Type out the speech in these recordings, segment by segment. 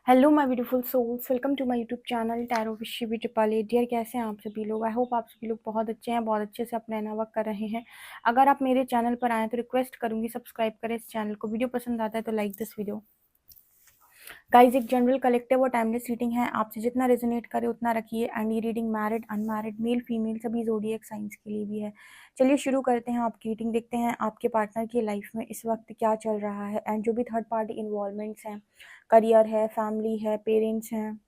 Hello my beautiful souls, welcome to my YouTube channel tarot with Shivi triple. Dear, कैसे हैं आप सभी लोग? आई होप आप सभी लोग बहुत अच्छे हैं, बहुत अच्छे से अपना नया वर्क कर रहे हैं। अगर आप मेरे चैनल पर आए तो रिक्वेस्ट करूंगी सब्सक्राइब करें इस चैनल को। वीडियो पसंद आता है तो लाइक दिस वीडियो। गाइज, एक जनरल कलेक्टिव और टाइमलेस रीडिंग है, आपसे जितना रेजोनेट करे उतना रखिए। एंड ये reading married, unmarried, male female सभी ज़ोडिएक साइंस के लिए भी है। चलिए शुरू करते हैं आपकी रीडिंग। देखते हैं आपके पार्टनर की लाइफ में इस वक्त क्या चल रहा है। एंड जो भी थर्ड पार्टी इन्वॉल्वमेंट्स हैं, करियर है, फैमिली है, पेरेंट्स हैं,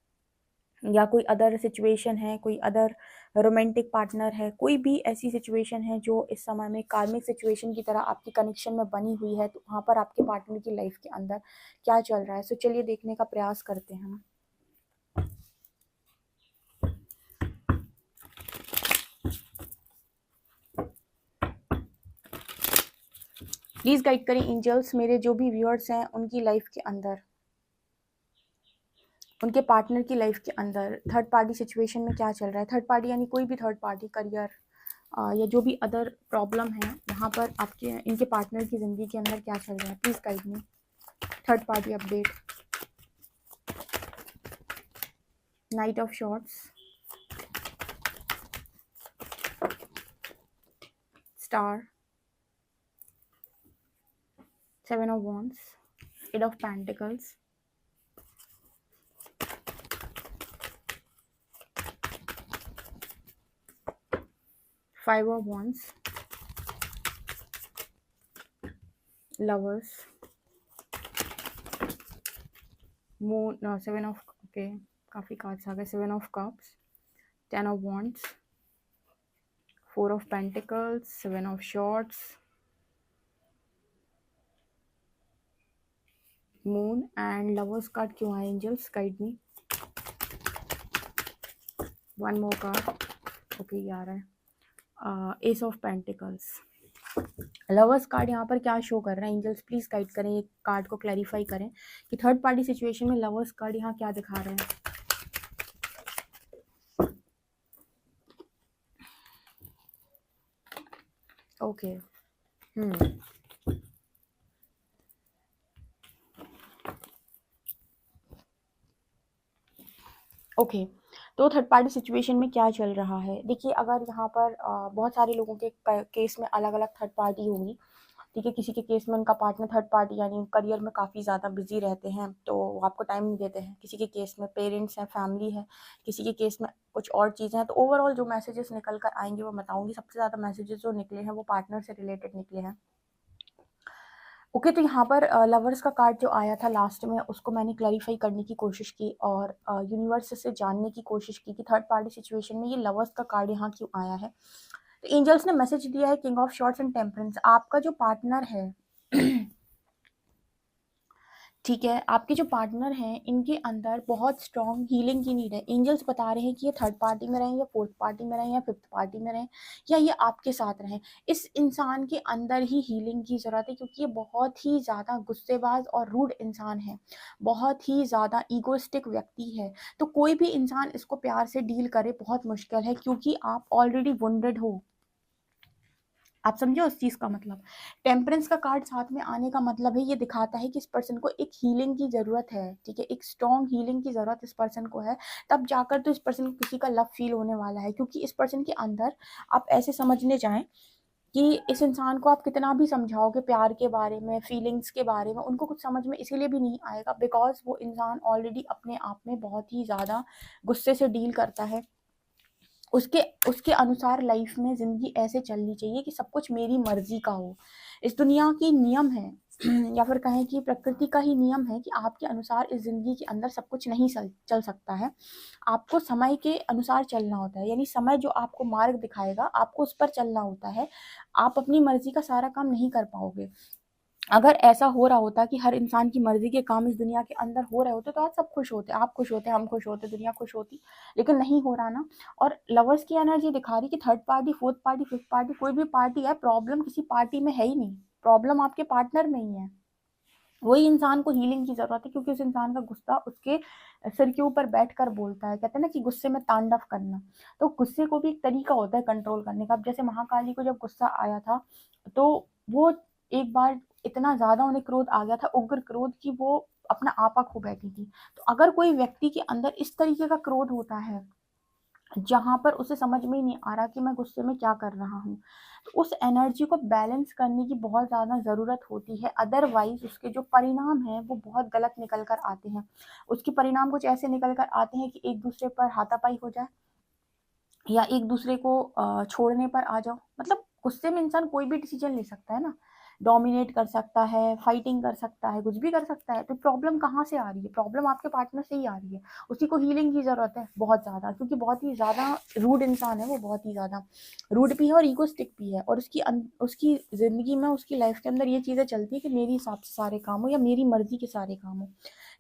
या कोई अदर सिचुएशन है, कोई अदर रोमांटिक पार्टनर है, कोई भी ऐसी सिचुएशन है जो इस समय में कार्मिक सिचुएशन की तरह आपकी कनेक्शन में बनी हुई है, तो वहाँ पर आपके पार्टनर की लाइफ के अंदर क्या चल रहा है। सो चलिए देखने का प्रयास करते हैं हम। प्लीज गाइड करें एंजल्स मेरे जो भी व्यूअर्स हैं उनकी लाइफ के अंदर, उनके पार्टनर की लाइफ के अंदर थर्ड पार्टी सिचुएशन में क्या चल रहा है। थर्ड पार्टी यानी कोई भी थर्ड पार्टी, करियर या जो भी अदर प्रॉब्लम है, वहाँ पर आपके इनके पार्टनर की ज़िंदगी के अंदर क्या चल रहा है। Please guide me. Third party update. Knight of swords, star, seven of wands, eight of pentacles, five of wands, lovers, moon, seven of, okay काफ़ी कार्ड्स आ गए। Seven of cups, ten of wands, four of pentacles, seven of swords, moon and lovers card क्यों आए angels? Guide me. One more card, okay ये आ रहा है ace of pentacles. Lovers card यहाँ पर क्या शो कर रहा है एंजल्स? प्लीज गाइड करें, ये कार्ड को क्लैरिफाई करें कि थर्ड पार्टी सिचुएशन में लवर्स कार्ड यहाँ क्या दिखा रहे हैं। ओके ओके तो थर्ड पार्टी सिचुएशन में क्या चल रहा है। देखिए, अगर यहाँ पर बहुत सारे लोगों के केस में अलग अलग थर्ड पार्टी होगी, ठीक है। किसी के केस में उनका पार्टनर थर्ड पार्टी यानी करियर में काफ़ी ज़्यादा बिजी रहते हैं तो वो आपको टाइम नहीं देते हैं। किसी के केस में पेरेंट्स हैं, फैमिली है, किसी के केस में कुछ और चीज़ें हैं। तो ओवरऑल जो मैसेजेस निकल कर आएंगे वो बताऊंगी। सबसे ज़्यादा मैसेजेस जो निकले हैं वो पार्टनर से रिलेटेड निकले हैं। ओके तो यहाँ पर लवर्स का कार्ड जो आया था लास्ट में, उसको मैंने क्लैरिफाई करने की कोशिश की और यूनिवर्स से जानने की कोशिश की कि थर्ड पार्टी सिचुएशन में ये लवर्स का कार्ड यहाँ क्यों आया है। तो एंजल्स ने मैसेज दिया है king of shorts and temperance. आपका जो पार्टनर है ठीक है, आपके जो पार्टनर हैं इनके अंदर बहुत स्ट्रॉन्ग हीलिंग की नीड है। एंजल्स बता रहे हैं कि ये थर्ड पार्टी में रहें या फोर्थ पार्टी में रहें या फिफ्थ पार्टी में रहें या ये आपके साथ रहें, इस इंसान के अंदर ही हीलिंग की ज़रूरत है, क्योंकि ये बहुत ही ज़्यादा गुस्सेबाज और रूड इंसान है, बहुत ही ज़्यादा ईगोइस्टिक व्यक्ति है। तो कोई भी इंसान इसको प्यार से डील करे बहुत मुश्किल है, क्योंकि आप ऑलरेडी वुंडेड हो। आप समझो उस चीज का मतलब। टेम्परेंस का कार्ड साथ में आने का मतलब है, ये दिखाता है कि इस पर्सन को एक हीलिंग की जरूरत है, ठीक है, एक स्ट्रॉन्ग हीलिंग की जरूरत इस पर्सन को है। तब जाकर तो इस पर्सन को किसी का लव फील होने वाला है, क्योंकि इस पर्सन के अंदर आप ऐसे समझने जाएं कि इस इंसान को आप कितना भी समझाओगे प्यार के बारे में, फीलिंग्स के बारे में, उनको कुछ समझ में इसीलिए भी नहीं आएगा बिकॉज वो इंसान ऑलरेडी अपने आप में बहुत ही ज़्यादा गुस्से से डील करता है। उसके उसके अनुसार लाइफ में ज़िंदगी ऐसे चलनी चाहिए कि सब कुछ मेरी मर्जी का हो। इस दुनिया की नियम है या फिर कहें कि प्रकृति का ही नियम है कि आपके अनुसार इस ज़िंदगी के अंदर सब कुछ नहीं चल सकता है। आपको समय के अनुसार चलना होता है, यानी समय जो आपको मार्ग दिखाएगा आपको उस पर चलना होता है। आप अपनी मर्जी का सारा काम नहीं कर पाओगे। अगर ऐसा हो रहा होता कि हर इंसान की मर्जी के काम इस दुनिया के अंदर हो रहे होते तो आज सब खुश होते, आप खुश होते, हम खुश होते, दुनिया खुश होती, लेकिन नहीं हो रहा ना। और लवर्स की एनर्जी दिखा रही कि third party, fourth party, fifth party, कोई भी पार्टी है, प्रॉब्लम किसी पार्टी में है ही नहीं, प्रॉब्लम आपके पार्टनर में ही है। वही इंसान को हीलिंग की जरूरत है, क्योंकि उस इंसान का गुस्सा उसके सिर के ऊपर बैठ कर बोलता है। कहते हैं ना कि गुस्से में तांडव करना, तो गुस्से को भी एक तरीका होता है कंट्रोल करने का। अब जैसे महाकाली को जब गुस्सा आया था तो वो एक बार इतना ज्यादा उन्हें क्रोध आ गया था, उग्र क्रोध, कि वो अपना आपा खो बैठी थी। तो अगर कोई व्यक्ति के अंदर इस तरीके का क्रोध होता है जहाँ पर उसे समझ में ही नहीं आ रहा कि मैं गुस्से में क्या कर रहा हूँ, तो उस एनर्जी को बैलेंस करने की बहुत ज़्यादा ज़रूरत होती है। अदरवाइज उसके जो परिणाम हैं वो बहुत गलत निकल कर आते हैं। उसके परिणाम कुछ ऐसे निकल कर आते हैं कि एक दूसरे पर हाथापाई हो जाए, या एक दूसरे को छोड़ने पर आ जाओ। मतलब गुस्से में इंसान कोई भी डिसीजन ले सकता है ना, डोमिनेट कर सकता है, फाइटिंग कर सकता है, कुछ भी कर सकता है। तो प्रॉब्लम कहाँ से आ रही है? प्रॉब्लम आपके पार्टनर से ही आ रही है। उसी को हीलिंग की ज़रूरत है बहुत ज़्यादा, क्योंकि बहुत ही ज़्यादा रूड इंसान है वो, बहुत ही ज़्यादा रूड भी है और ईगोस्टिक भी है। और उसकी ज़िंदगी में, उसकी लाइफ के अंदर ये चीज़ें चलती है कि मेरे हिसाब से सारे काम हो या मेरी मर्जी के सारे काम हो।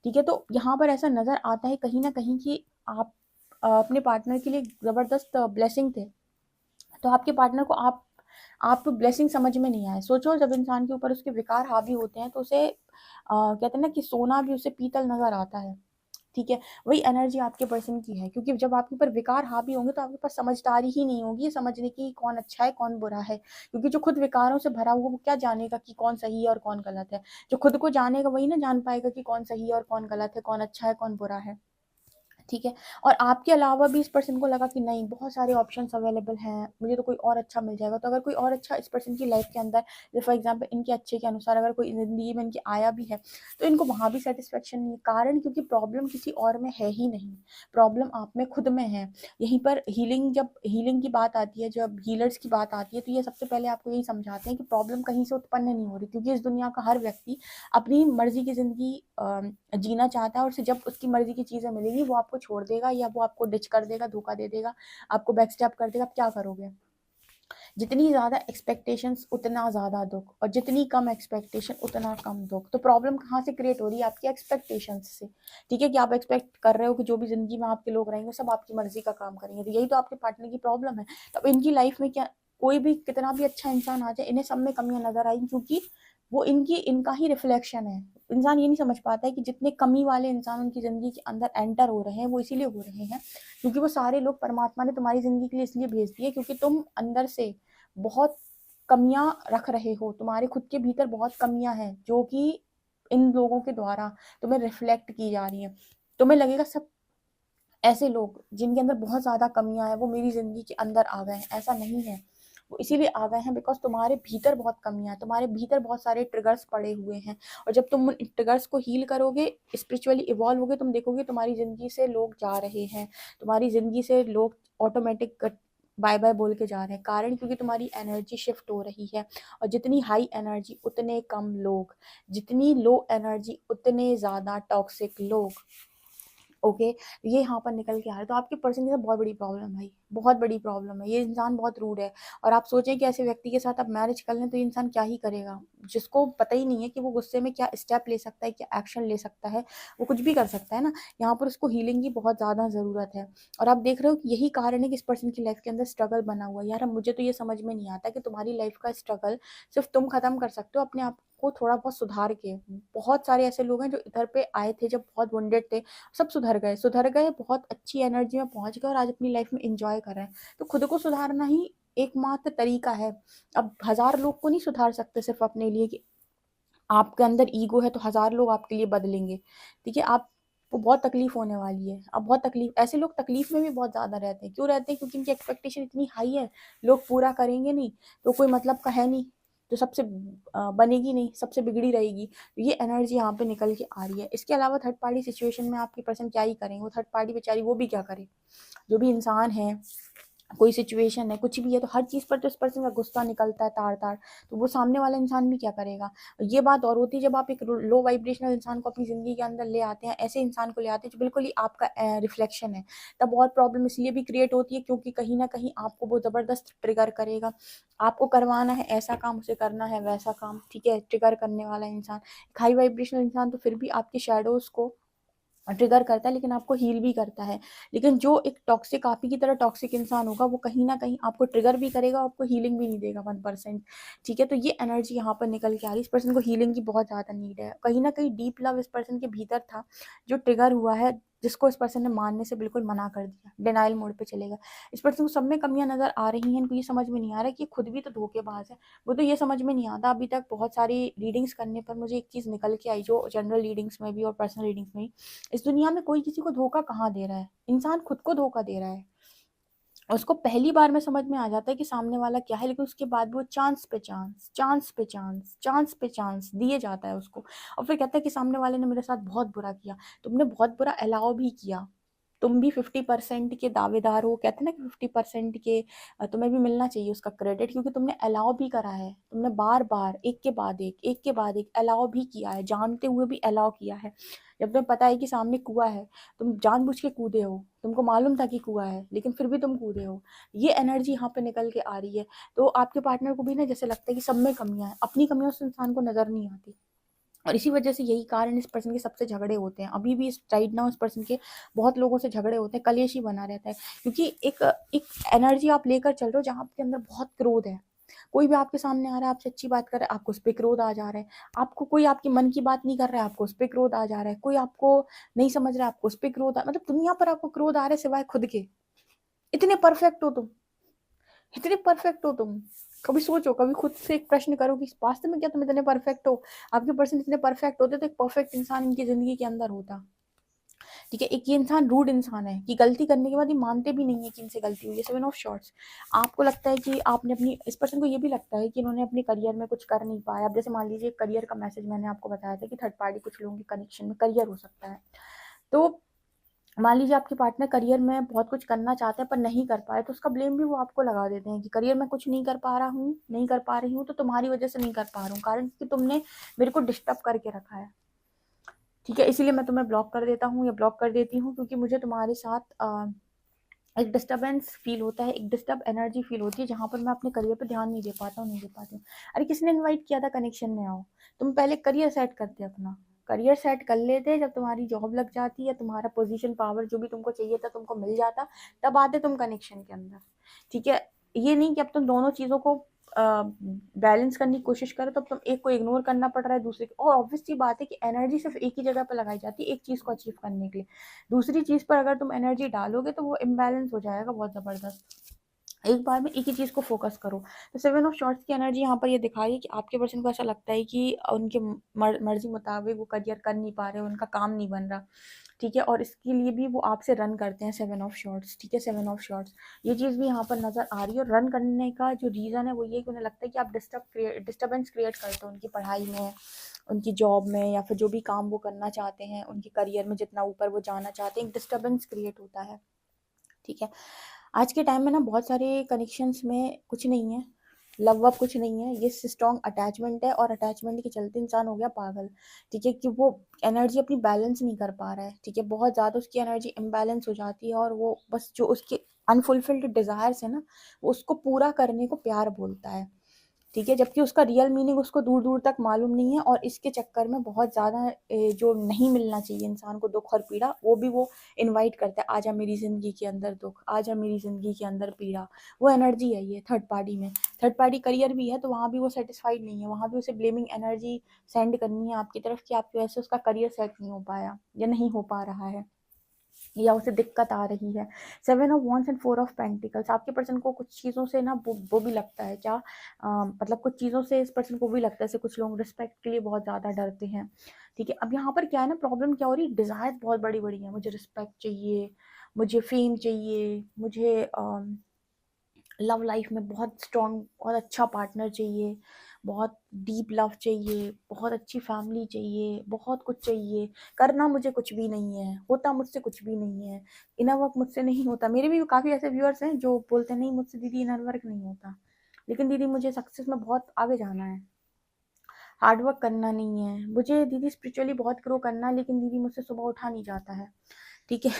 ठीक है, तो यहाँ पर ऐसा नज़र आता है कहीं ना कहीं कि आप अपने पार्टनर के लिए ज़बरदस्त ब्लेसिंग थे, तो आपके पार्टनर को आप ब्लेसिंग समझ में नहीं आए। सोचो, जब इंसान के ऊपर उसके विकार हावी होते हैं तो उसे कहते हैं ना कि सोना भी उसे पीतल नजर आता है। ठीक है, वही एनर्जी आपके पर्सन की है, क्योंकि जब आपके ऊपर विकार हावी होंगे तो आपके पास समझदारी ही नहीं होगी ये समझने की कौन अच्छा है कौन बुरा है। क्योंकि जो खुद विकारों से भरा हुआ वो क्या जानेगा कि कौन सही है और कौन गलत है। जो खुद को जानेगा वही ना जान पाएगा कि कौन सही है और कौन गलत है, कौन अच्छा है कौन बुरा है। ठीक है, और आपके अलावा भी इस पर्सन को लगा कि नहीं, बहुत सारे ऑप्शंस अवेलेबल हैं, मुझे तो कोई और अच्छा मिल जाएगा। तो अगर कोई और अच्छा इस पर्सन की लाइफ के अंदर, जैसे फॉर एग्जांपल इनके अच्छे के अनुसार अगर कोई ज़िंदगी में इनकी आया भी है, तो इनको वहाँ भी सेटिस्फेक्शन नहीं है। कारण क्योंकि प्रॉब्लम किसी और में है ही नहीं, प्रॉब्लम आप में खुद में है। यहीं पर जब हीलिंग की बात आती है, जब हीलर्स की बात आती है, तो ये सबसे पहले आपको यही समझाते हैं कि प्रॉब्लम कहीं से उत्पन्न नहीं हो रही, क्योंकि इस दुनिया का हर व्यक्ति अपनी मर्जी की ज़िंदगी जीना चाहता है। और उसे जब उसकी मर्जी की चीज़ें मिलेंगी वो आपको छोड़ देगा, या वो आपको डिच कर देगा, धोखा दे देगा, आपको बैकस्टैप कर देगा। आप क्या करोगे? जितनी ज़्यादा एक्सपेक्टेशंस उतना ज़्यादा दुख, और जितनी कम एक्सपेक्टेशन उतना कम दुख। तो प्रॉब्लम कहाँ से क्रिएट हो रही है? आपकी एक्सपेक्टेशंस से। ठीक है, कि आप एक्सपेक्ट कर रहे हो कि जो भी ज़िंदगी में आपके लोग रहेंगे सब आपकी मर्जी का काम करेंगे, तो यही तो आपके पार्टनर की प्रॉब्लम है। तो इनकी लाइफ में क्या, कोई भी कितना भी अच्छा इंसान आ जाए, इन्हें सब में कमियां नजर आएंगी, क्योंकि वो इनका ही रिफ्लेक्शन है। इंसान ये नहीं समझ पाता है कि जितने कमी वाले इंसान उनकी ज़िंदगी के अंदर एंटर हो रहे हैं वो इसीलिए हो रहे हैं क्योंकि वो सारे लोग परमात्मा ने तुम्हारी ज़िंदगी के लिए इसलिए भेज दिए, क्योंकि तुम अंदर से बहुत कमियां रख रहे हो, तुम्हारे खुद के भीतर बहुत कमियां हैं जो कि इन लोगों के द्वारा तुम्हें रिफ्लेक्ट की जा रही है। तुम्हें लगेगा सब ऐसे लोग जिनके अंदर बहुत ज़्यादा कमियां हैं वो मेरी ज़िंदगी के अंदर आ गए हैं, ऐसा नहीं है। वो इसीलिए आ गए हैं बिकॉज तुम्हारे भीतर बहुत कमियां हैं, तुम्हारे भीतर बहुत सारे ट्रिगर्स पड़े हुए हैं। और जब तुम उन ट्रिगर्स को हील करोगे, स्पिरिचुअली इवॉल्व होगे, तुम देखोगे तुम्हारी ज़िंदगी से लोग जा रहे हैं, तुम्हारी ज़िंदगी से लोग ऑटोमेटिक बाय बाय बोल के जा रहे हैं। कारण क्योंकि तुम्हारी एनर्जी शिफ्ट हो रही है। और जितनी हाई एनर्जी उतने कम लोग, जितनी लो एनर्जी उतने ज़्यादा टॉक्सिक लोग। ओके, ये यहाँ पर निकल के आ रहा है। तो आपके पर्सन के साथ बहुत बड़ी प्रॉब्लम है भाई, बहुत बड़ी प्रॉब्लम है। ये इंसान बहुत रूड है। और आप सोचें कि ऐसे व्यक्ति के साथ आप मैरिज कर लें तो ये इंसान क्या ही करेगा, जिसको पता ही नहीं है कि वो गुस्से में क्या स्टेप ले सकता है, क्या एक्शन ले सकता है, वो कुछ भी कर सकता है ना। यहाँ पर उसको हीलिंग की बहुत ज़्यादा ज़रूरत है। और आप देख रहे हो कि यही कारण है कि इस पर्सन की लाइफ के अंदर स्ट्रगल बना हुआ है। यार, अब मुझे तो ये समझ में नहीं आता कि तुम्हारी लाइफ का स्ट्रगल सिर्फ तुम खत्म कर सकते हो अपने आप को थोड़ा बहुत सुधार के। बहुत सारे ऐसे लोग हैं जो इधर पे आए थे जब बहुत वुंडेड थे, सब सुधर गए, बहुत अच्छी एनर्जी में पहुंच गए और आज अपनी लाइफ में एंजॉय कर रहे हैं। तो खुद को सुधारना ही एकमात्र तरीका है। अब 1000 लोग को नहीं सुधार सकते सिर्फ अपने लिए कि आपके अंदर ईगो है तो 1000 लोग आपके लिए बदलेंगे। ठीक है, आप को बहुत तकलीफ होने वाली है। अब बहुत तकलीफ, ऐसे लोग तकलीफ में भी बहुत ज़्यादा रहते हैं। क्यों रहते हैं? क्योंकि इनकी एक्सपेक्टेशन इतनी हाई है, लोग पूरा करेंगे नहीं तो कोई मतलब का है नहीं, तो सबसे बनेगी नहीं, सबसे बिगड़ी रहेगी। तो ये एनर्जी यहाँ पे निकल के आ रही है। इसके अलावा थर्ड पार्टी सिचुएशन में आपकी पर्सन क्या ही करेंगे, वो थर्ड पार्टी बेचारी वो भी क्या करे। जो भी इंसान है, कोई सिचुएशन है, कुछ भी है, तो हर चीज़ पर तो इस पर्सन का गुस्सा निकलता है तार तार। तो वो सामने वाला इंसान भी क्या करेगा। ये बात और होती है जब आप एक लो वाइब्रेशनल इंसान को अपनी ज़िंदगी के अंदर ले आते हैं, ऐसे इंसान को ले आते हैं जो बिल्कुल ही आपका रिफ्लेक्शन है। तब और प्रॉब्लम इसलिए भी क्रिएट होती है क्योंकि कहीं ना कहीं आपको वो ज़बरदस्त ट्रिगर करेगा। आपको करवाना है ऐसा काम, उसे करना है वैसा काम। ठीक है, ट्रिगर करने वाला इंसान, हाई वाइब्रेशनल इंसान तो फिर भी आपके शेडोज़ को ट्रिगर करता है लेकिन आपको हील भी करता है। लेकिन जो एक टॉक्सिक, आप ही की तरह टॉक्सिक इंसान होगा, वो कहीं ना कहीं आपको ट्रिगर भी करेगा, आपको हीलिंग भी नहीं देगा 1%। ठीक है, तो ये एनर्जी यहाँ पर निकल के आ रही है। इस पर्सन को हीलिंग की बहुत ज़्यादा नीड है। कहीं ना कहीं डीप लव इस पर्सन के भीतर था जो ट्रिगर हुआ है जिसको इस पर्सन ने मानने से बिल्कुल मना कर दिया, डिनाइल मोड पे चलेगा। इस पर्सन को सब में कमियां नजर आ रही हैं, इनको ये समझ में नहीं आ रहा कि खुद भी तो धोखेबाज है। वो तो ये समझ में नहीं आता अभी तक। बहुत सारी रीडिंग्स करने पर मुझे एक चीज़ निकल के आई, जो जनरल रीडिंग्स में भी और पर्सनल रीडिंग्स में भी, इस दुनिया में कोई किसी को धोखा कहाँ दे रहा है, इंसान खुद को धोखा दे रहा है। उसको पहली बार में समझ में आ जाता है कि सामने वाला क्या है, लेकिन उसके बाद भी वो चांस पे चांस, चांस पे चांस, चांस पे चांस दिए जाता है उसको। और फिर कहता है कि सामने वाले ने मेरे साथ बहुत बुरा किया। तुमने बहुत बुरा अलाउ भी किया, तुम भी 50% के दावेदार हो। कहते हैं ना कि 50% के तुम्हें भी मिलना चाहिए उसका क्रेडिट, क्योंकि तुमने अलाउ भी करा है। तुमने बार बार एक के बाद एक के बाद एक अलाउ भी किया है, जानते हुए भी अलाउ किया है। जब तुम्हें पता है कि सामने कुआं है, तुम जानबूझ के कूदे हो, तुमको मालूम था कि कुआं है, लेकिन फिर भी तुम कूदे हो। ये एनर्जी यहाँ पे निकल के आ रही है। तो आपके पार्टनर को भी ना जैसे लगता है कि सब में कमियां हैं, अपनी कमियां उस इंसान को नजर नहीं आती। और इसी वजह से यही कारण इस पर्सन के सबसे झगड़े होते हैं। अभी भी इस राइट नाउ इस पर्सन के बहुत लोगों से झगड़े होते हैं, कलेश ही बना रहता है। क्योंकि एक एक एनर्जी आप लेकर चल रहे हो जहाँ आपके अंदर बहुत क्रोध है। कोई भी आपके सामने आ रहा है, आपसे अच्छी बात कर रहा है, आपको उस पर क्रोध आ जा रहा है। आपको कोई आपके मन की बात नहीं कर रहा है, आपको उस पर क्रोध आ जा रहा है। कोई आपको नहीं समझ रहा है, आपको उस पर क्रोध मतलब दुनिया पर आपको क्रोध आ रहा है सिवाय खुद के। इतने परफेक्ट हो तुम, इतने परफेक्ट हो तुम। कभी सोचो, कभी खुद से एक प्रश्न करो कि वास्तव में क्या तुम इतने परफेक्ट हो। आपके पर्सन इतने परफेक्ट होते तो एक परफेक्ट इंसान इनकी जिंदगी के अंदर होता। ठीक है, एक ये इंसान रूड इंसान है कि गलती करने के बाद ये मानते भी नहीं है कि इनसे गलती हुई है। 7 ऑफ शॉर्ट्स। आपको लगता है कि आपने अपनी, इस पर्सन को ये भी लगता है कि इन्होंने अपने करियर में कुछ कर नहीं पाया। अब जैसे मान लीजिए करियर का मैसेज मैंने आपको बताया था कि थर्ड पार्टी कुछ लोगों के कनेक्शन में करियर हो सकता है। तो मान लीजिए आपके पार्टनर करियर में बहुत कुछ करना चाहते हैं पर नहीं कर पाए, तो उसका ब्लेम भी वो आपको लगा देते हैं कि करियर में कुछ नहीं कर पा रहा हूँ, नहीं कर पा रही हूँ, तो तुम्हारी वजह से नहीं कर पा रहा हूँ, कारण कि तुमने मेरे को डिस्टर्ब करके रखा है। ठीक है, इसीलिए मैं तुम्हें ब्लॉक कर देता हूँ या ब्लॉक कर देती हूँ, क्योंकि मुझे तुम्हारे साथ एक डिस्टर्बेंस फील होता है, एक डिस्टर्ब एनर्जी फील होती है, जहां पर मैं अपने करियर पे ध्यान नहीं दे पाता हूँ, नहीं दे पाती हूँ। अरे किसने इनवाइट किया था कनेक्शन में आओ? तुम पहले करियर सेट करते, अपना करियर सेट कर लेते। जब तुम्हारी जॉब लग जाती है, तुम्हारा पोजीशन पावर जो भी तुमको चाहिए था तुमको मिल जाता, तब आते तुम कनेक्शन के अंदर। ठीक है, ये नहीं कि अब तुम दोनों चीजों को बैलेंस करने की कोशिश करो, तो तुम एक को इग्नोर करना पड़ रहा है दूसरे को। और ऑब्वियस सी बात है कि एनर्जी सिर्फ एक ही जगह पर लगाई जाती है एक चीज को अचीव करने के लिए। दूसरी चीज पर अगर तुम एनर्जी डालोगे तो वो इम्बैलेंस हो जाएगा बहुत जबरदस्त। एक बार में एक ही चीज को फोकस करो। तो 7 ऑफ शॉर्ट्स की एनर्जी यहाँ पर ये दिखा रही है कि आपके पर्सन को ऐसा लगता है कि उनके मर्जी मुताबिक वो करियर कर नहीं पा रहे, उनका काम नहीं बन रहा। ठीक है, और इसके लिए भी वो आपसे रन करते हैं 7 ऑफ शॉर्ट्स। ठीक है, 7 ऑफ शॉर्ट्स, ये चीज़ भी यहाँ पर नजर आ रही है। और रन करने का जो रीज़न है वो ये कि उन्हें लगता है कि आप डिस्टर्बेंस क्रिएट करते हो उनकी पढ़ाई में, उनकी जॉब में, या फिर जो भी काम वो करना चाहते हैं, उनके करियर में जितना ऊपर वो जाना चाहते हैं, एक डिस्टर्बेंस क्रिएट होता है। ठीक है, आज के टाइम में ना बहुत सारे कनेक्शंस में कुछ नहीं है, लव वव कुछ नहीं है, ये स्ट्रॉन्ग अटैचमेंट है। और अटैचमेंट के चलते इंसान हो गया पागल। ठीक है, कि वो एनर्जी अपनी बैलेंस नहीं कर पा रहा है। ठीक है, बहुत ज़्यादा उसकी एनर्जी इम्बैलेंस हो जाती है, और वो बस जो उसके अनफुलफिल्ड डिज़ायर्स है ना, वो उसको पूरा करने को प्यार बोलता है। ठीक है, जबकि उसका रियल मीनिंग उसको दूर दूर तक मालूम नहीं है। और इसके चक्कर में बहुत ज़्यादा जो नहीं मिलना चाहिए इंसान को दुख और पीड़ा, वो भी वो इनवाइट करता है, आजा मेरी ज़िंदगी के अंदर दुख, आजा मेरी ज़िंदगी के अंदर पीड़ा। वो एनर्जी है ये थर्ड पार्टी में। थर्ड पार्टी करियर भी है तो वहाँ भी वो सेटिस्फाइड नहीं है, वहाँ भी उसे ब्लेमिंग एनर्जी सेंड करनी है आपकी तरफ कि आपकी वजह से उसका करियर सेट नहीं हो पाया या नहीं हो पा रहा है, या उसे दिक्कत आ रही है। 7 of wands and 4 of pentacles, आपके पर्सन को कुछ चीज़ों से ना वो भी लगता है क्या, मतलब कुछ चीज़ों से इस पर्सन को भी लगता है, जैसे कुछ लोग रिस्पेक्ट के लिए बहुत ज़्यादा डरते हैं। ठीक है, अब यहाँ पर क्या है ना, प्रॉब्लम क्या हो रही है, डिज़ायर बहुत बड़ी बड़ी है। मुझे रिस्पेक्ट चाहिए, मुझे फेम चाहिए, मुझे लव लाइफ में बहुत स्ट्रॉन्ग बहुत अच्छा पार्टनर चाहिए, बहुत डीप लव चाहिए, बहुत अच्छी फैमिली चाहिए, बहुत कुछ चाहिए। करना मुझे कुछ भी नहीं है, होता मुझसे कुछ भी नहीं है, इनर वर्क मुझसे नहीं होता। मेरे भी काफ़ी ऐसे व्यूअर्स हैं जो बोलते हैं नहीं मुझसे दीदी इनर वर्क नहीं होता, लेकिन दीदी मुझे सक्सेस में बहुत आगे जाना है, हार्ड वर्क करना नहीं है, मुझे दीदी स्पिरिचुअली बहुत ग्रो करना है, लेकिन दीदी मुझसे सुबह उठा नहीं जाता है। ठीक है,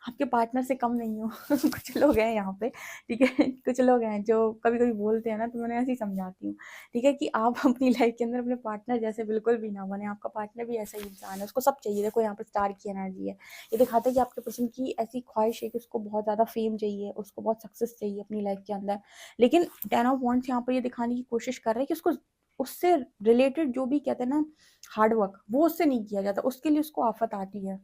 आपके पार्टनर से कम नहीं हो। कुछ लोग हैं यहाँ पे। ठीक है, कुछ लोग हैं जो कभी कभी बोलते हैं ना, तो मैं उन्हें ऐसे ही समझाती हूँ। ठीक है, कि आप अपनी लाइफ के अंदर अपने पार्टनर जैसे बिल्कुल भी ना बने। आपका पार्टनर भी ऐसा ही इंसान है, उसको सब चाहिए। देखो यहाँ पर स्टार की एनर्जी है, ये दिखाता है कि आपके पर्सन की ऐसी ख्वाहिश है कि उसको बहुत ज़्यादा फेम चाहिए, उसको बहुत सक्सेस चाहिए अपनी लाइफ के अंदर। लेकिन 10 ऑफ वॉन्ड्स यहाँ पर ये दिखाने की कोशिश कर रहे हैं कि उसको उससे रिलेटेड जो भी कहते हैं ना हार्ड वर्क, वो उससे नहीं किया जाता, उसके लिए उसको आफत आती है।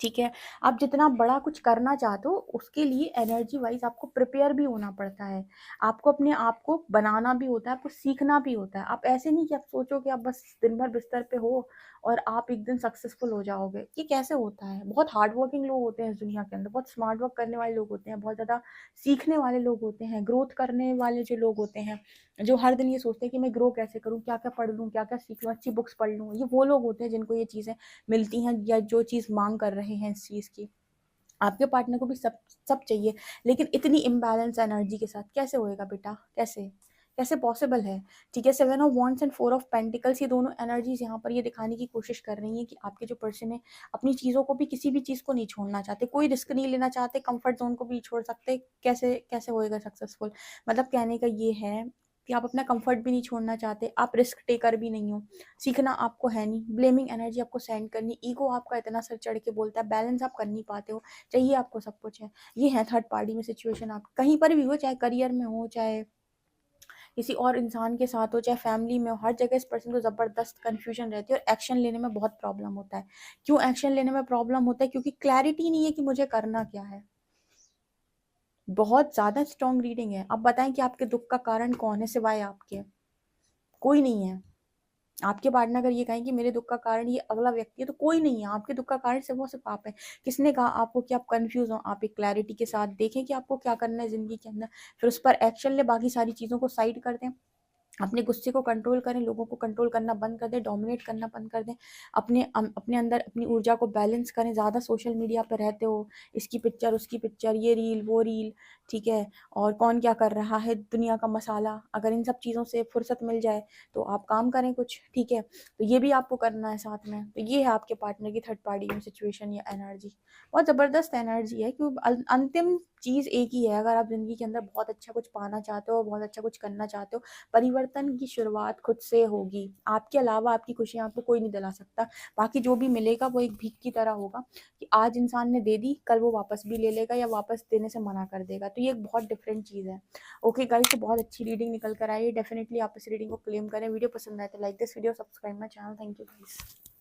ठीक है। आप जितना बड़ा कुछ करना चाहते हो उसके लिए एनर्जी वाइज आपको प्रिपेयर भी होना पड़ता है, आपको अपने आप को बनाना भी होता है, आपको सीखना भी होता है। आप ऐसे नहीं कि आप सोचो कि आप बस दिन भर बिस्तर पे हो और आप एक दिन सक्सेसफुल हो जाओगे, ये कैसे होता है। बहुत हार्ड वर्किंग लोग होते हैं इस दुनिया के अंदर, बहुत स्मार्ट वर्क करने वाले लोग होते हैं, बहुत ज़्यादा सीखने वाले लोग होते हैं, ग्रोथ करने वाले जो लोग होते हैं, जो हर दिन ये सोचते हैं कि मैं ग्रो कैसे करूँ, क्या क्या पढ़ लूँ, क्या क्या सीख लूँ, अच्छी बुक्स पढ़ लूँ। ये वो लोग होते हैं जिनको ये चीज़ें मिलती हैं या जो चीज़ मांग कर रहे हैं इस चीज़ की। आपके पार्टनर को भी सब सब चाहिए, लेकिन इतनी इम्बैलेंस एनर्जी के साथ कैसे होएगा बेटा, कैसे कैसे पॉसिबल है। ठीक है, 7 of wands and 4 of pentacles, ये दोनों एनर्जीज यहाँ पर ये दिखाने की कोशिश कर रही हैं कि आपके जो पर्सन है अपनी चीज़ों को भी, किसी भी चीज़ को नहीं छोड़ना चाहते, कोई रिस्क नहीं लेना चाहते, कंफर्ट जोन को भी नहीं छोड़ सकते। कैसे कैसे होएगा सक्सेसफुल। मतलब कहने का ये है कि आप अपना कंफर्ट भी नहीं छोड़ना चाहते, आप रिस्क टेकर भी नहीं हो, सीखना आपको है नहीं, ब्लेमिंग एनर्जी आपको सेंड करनी, ईगो आपका इतना सर चढ़ के बोलता है, बैलेंस आप कर नहीं पाते हो, चाहिए आपको सब कुछ है। ये है थर्ड पार्टी में सिचुएशन। आप कहीं पर भी हो, चाहे करियर में हो, चाहे किसी और इंसान के साथ हो, चाहे फैमिली में हो, हर जगह इस पर्सन को ज़बरदस्त कन्फ्यूजन रहती है और एक्शन लेने में बहुत प्रॉब्लम होता है। क्यों एक्शन लेने में प्रॉब्लम होता है? क्योंकि क्लैरिटी नहीं है कि मुझे करना क्या है। बहुत ज़्यादा स्ट्रॉन्ग रीडिंग है। अब बताएं कि आपके दुख का कारण कौन है सिवाय आपके? कोई नहीं है। आपके पार्टनर अगर ये कहें कि मेरे दुख का कारण ये अगला व्यक्ति है, तो कोई नहीं है। आपके दुख का कारण सिर्फ और सिर्फ आप है। किसने कहा आपको कि आप कंफ्यूज हो? आप एक क्लैरिटी के साथ देखें कि आपको क्या करना है जिंदगी के अंदर, फिर उस पर एक्शन ले, बाकी सारी चीज़ों को साइड कर दें। अपने गुस्से को कंट्रोल करें, लोगों को कंट्रोल करना बंद कर दें, डोमिनेट करना बंद कर दें, अपने अंदर अपनी ऊर्जा को बैलेंस करें। ज़्यादा सोशल मीडिया पर रहते हो, इसकी पिक्चर उसकी पिक्चर, ये रील वो रील, ठीक है, और कौन क्या कर रहा है, दुनिया का मसाला, अगर इन सब चीज़ों से फुर्सत मिल जाए तो आप काम करें कुछ, ठीक है। तो ये भी आपको करना है साथ में। तो ये है आपके पार्टनर की थर्ड पार्टी में सिचुएशन या एनर्जी। बहुत ज़बरदस्त एनर्जी है, क्योंकि अंतिम चीज़ एक ही है। अगर आप ज़िंदगी के अंदर बहुत अच्छा कुछ पाना चाहते हो, बहुत अच्छा कुछ करना चाहते हो, परिवर्तन की शुरुआत खुद से होगी। आपके अलावा आपकी खुशियाँ आपको कोई नहीं दिला सकता। बाकी जो भी मिलेगा वो एक भीख की तरह होगा कि आज इंसान ने दे दी, कल वो वापस भी ले लेगा या वापस देने से मना कर देगा। तो ये एक बहुत डिफरेंट चीज़ है। ओके गाइस, तो बहुत अच्छी रीडिंग निकल कर आई है। डेफिनेटली आप इस रीडिंग को क्लेम करें। वीडियो पसंद आए तो like this video, subscribe my channel. Thank you guys.